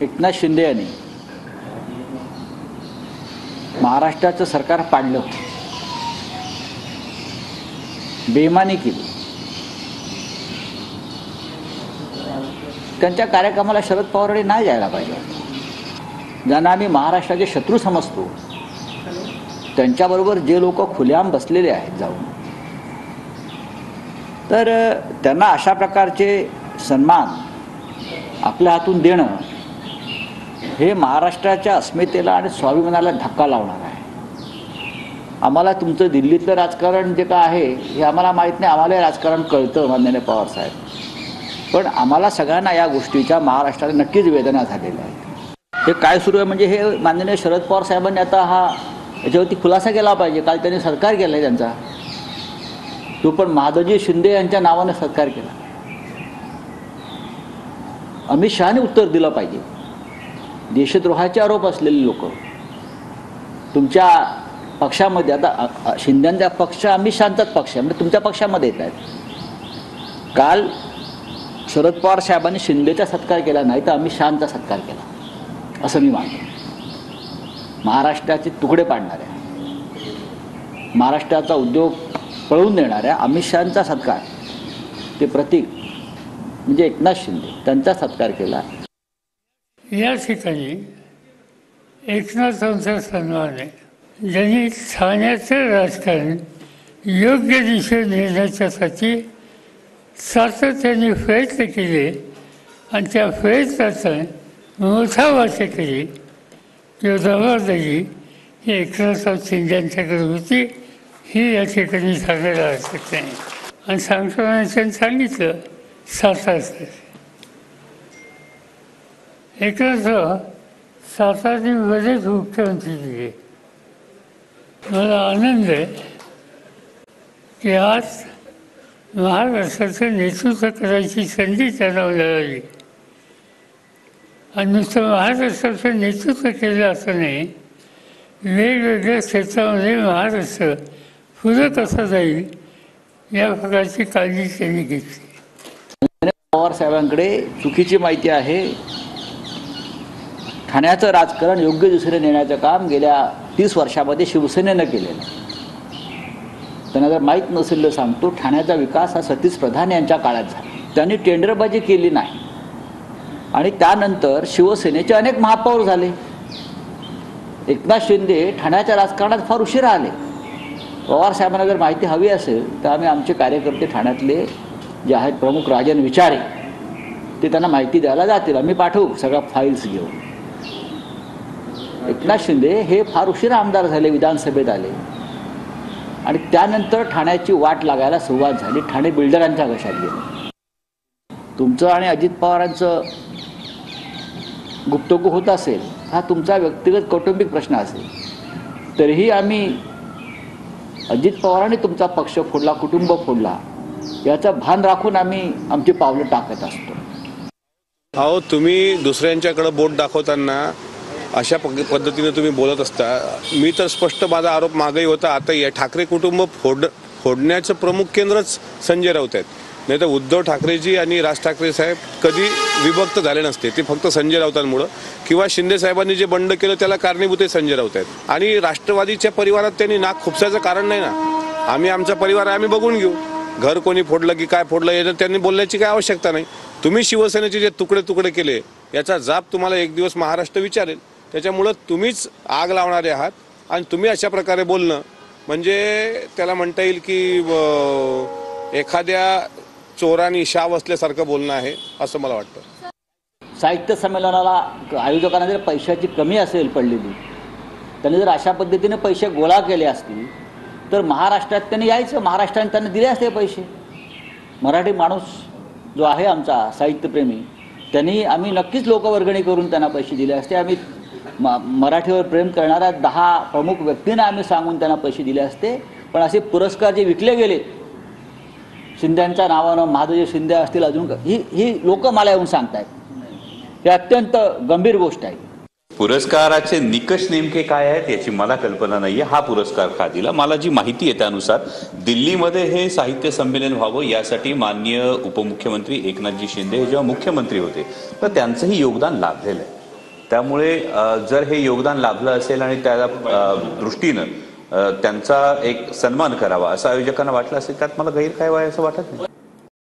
एकनाथ शिंदे यांनी महाराष्ट्राचं सरकार पाडलं, बेईमानी केली. त्यांच्या कार्यक्रमाला शरद पवारांनी नाही जायला पाहिजे. ज्यांना आम्ही महाराष्ट्राचे शत्रू समजतो त्यांच्याबरोबर जे लोक खुलेआम बसलेले आहेत जाऊन, तर त्यांना अशा प्रकारचे सन्मान आपल्या हातून देणं हे महाराष्ट्राच्या अस्मितेला आणि स्वाभिमानाला धक्का लावणार आहे. आम्हाला तुमचं दिल्लीतलं राजकारण जे काय आहे हे आम्हाला माहीत नाही. आम्हाला राजकारण कळतं माननीय पवारसाहेब, पण आम्हाला सगळ्यांना या गोष्टीच्या महाराष्ट्राला नक्कीच वेदना झालेल्या आहेत. हे काय सुरू आहे म्हणजे हे माननीय शरद पवार साहेबांनी आता याच्यावरती खुलासा केला पाहिजे. काल त्यांनी सत्कार केला आहे त्यांचा, तो पण माधवजी शिंदे यांच्या नावाने सत्कार केला. अमित शहाने उत्तर दिलं पाहिजे. देशद्रोहाचे आरोप असलेले लोक तुमच्या पक्षामध्ये, आता शिंदेचा पक्ष अमित शहांचाच पक्ष आहे म्हणजे तुमच्या पक्षामध्ये येत आहेत. काल शरद पवार साहेबांनी शिंदेचा सत्कार केला नाही तर अमित शहांचा सत्कार केला असं मी मानतो. महाराष्ट्राचे तुकडे पाडणाऱ्या, महाराष्ट्राचा उद्योग पळवून देणाऱ्या अमित शहांचा सत्कार, ते प्रतीक म्हणजे एकनाथ शिंदे त्यांचा सत्कार केला. या ठिकाणी एकनाथांचा सन्मान आहे. ज्यांनी ठाण्याचं राजकारण योग्य दिशेने नेण्याच्यासाठी सातत्याने प्रयत्न केले आणि त्या प्रयत्नाचा मोठा वाटा केली किंवा जबाबदारी ही एकनाथराव शिंदेंच्याकडे होती, ही या ठिकाणी सांगायला हरकत नाही. आणि सांगताना त्यांनी सांगितलं 7 तास एकनाथराव 7 बरेच मुख्यमंत्री दिले. मला आनंद आहे की आज महाराष्ट्राचं नेतृत्व करायची संधी त्यांना मिळाली. आणि नुसतं महाराष्ट्राचं नेतृत्व केलं असं नाही, वेगवेगळ्या क्षेत्रामध्ये महाराष्ट्र पुढे कसं जाईल या प्रकारची काळजी त्यांनी घेतली. पवार साहेबांकडे चुकीची माहिती आहे. ठाण्याचं राजकारण योग्य दिशेने नेण्याचं काम गेल्या 30 वर्षामध्ये शिवसेनेनं केलेलं. त्यांना जर माहीत नसेल तर सांगतो, ठाण्याचा विकास हा सतीश प्रधान यांच्या काळात झाला. त्यांनी टेंडरबाजी केली नाही आणि त्यानंतर शिवसेनेचे अनेक महापौर झाले. एकनाथ शिंदे ठाण्याच्या राजकारणात फार उशिरा आले. पवार साहेबांना जर माहिती हवी असेल तर आम्ही आमचे कार्यकर्ते ठाण्यातले जे आहेत प्रमुख राजन विचारे ते त्यांना माहिती द्यायला जातील. आम्ही पाठवू सगळ्या फाईल्स घेऊन. एकनाथ शिंदे हे फार उशिरा आमदार झाले, विधानसभेत आले आणि त्यानंतर ठाण्याची वाट लागायला सुरुवात झाली. ठाणे बिल्डरांच्या घशात गेलं. तुमचं आणि अजित पवारांचं गुप्तगू होत असेल, हा तुमचा व्यक्तिगत कौटुंबिक प्रश्न असेल, तरीही आम्ही अजित पवारांनी तुमचा पक्ष फोडला, कुटुंब फोडला याचं भान राखून आम्ही आमची पावलं टाकत असतो. अहो, तुम्ही दुसऱ्यांच्याकडे बोट दाखवताना अशा पद्धतीने तुम्ही बोलत असता. मी तर स्पष्ट माझा आरोप मागही होता. आता या ठाकरे कुटुंब फोडण्याचं प्रमुख केंद्रच संजय राऊत आहेत. नाही तर उद्धव ठाकरेजी आणि राज ठाकरे साहेब कधी विभक्त झाले नसते. ते फक्त संजय राऊतांमुळं किंवा शिंदे साहेबांनी जे बंड केलं त्याला कारणीभूत हे संजय राऊत आहेत. आणि राष्ट्रवादीच्या परिवारात त्यांनी नाक खुपसायचं कारण नाही ना. आम्ही आमचा परिवार आम्ही बघून घेऊ. घर कोणी फोडलं की काय फोडलं याचं त्यांनी बोलण्याची काय आवश्यकता नाही. तुम्ही शिवसेनेचे जे तुकडे तुकडे केले याचा जाब तुम्हाला एक दिवस महाराष्ट्र विचारेल. त्याच्यामुळं तुम्हीच आग लावणारे आहात आणि तुम्ही अशा प्रकारे बोलणं म्हणजे त्याला म्हणता येईल की एखाद्या चोरांनी शाव असल्यासारखं बोलणं आहे असं मला वाटतं. साहित्य संमेलनाला आयोजकांना जर पैशाची कमी असेल पडलेली, त्यांनी जर अशा पद्धतीने पैसे गोळा केले असतील तर महाराष्ट्रात त्यांनी यायचं, महाराष्ट्राने त्यांना दिले असते पैसे. मराठी माणूस जो आहे आमचा साहित्यप्रेमी, त्यांनी आम्ही नक्कीच लोकवर्गणी करून त्यांना पैसे दिले असते. आम्ही मराठीवर प्रेम करणाऱ्या 10 प्रमुख व्यक्तींना आम्ही सांगून त्यांना पैसे दिले असते. पण असे पुरस्कार जे विकले गेले शिंद्यांच्या नावानं, माधवजी शिंदे असतील, अजून ही लोक मला येऊन सांगतायत. हे अत्यंत गंभीर गोष्ट आहे. पुरस्काराचे निकष नेमके काय आहेत याची मला कल्पना नाहीये. हा पुरस्कार का दिला, मला जी माहिती आहे त्यानुसार दिल्लीमध्ये हे साहित्य संमेलन व्हावं यासाठी माननीय उपमुख्यमंत्री एकनाथजी शिंदे हे जेव्हा मुख्यमंत्री होते तर त्यांचंही योगदान लाभलेलं आहे. त्यामुळे जर हे योगदान लाभलं असेल आणि त्या दृष्टीनं त्यांचा एक सन्मान करावा असं आयोजकांना वाटलं असेल, त्यात मला गैर काय वाय असं वाटत नाही.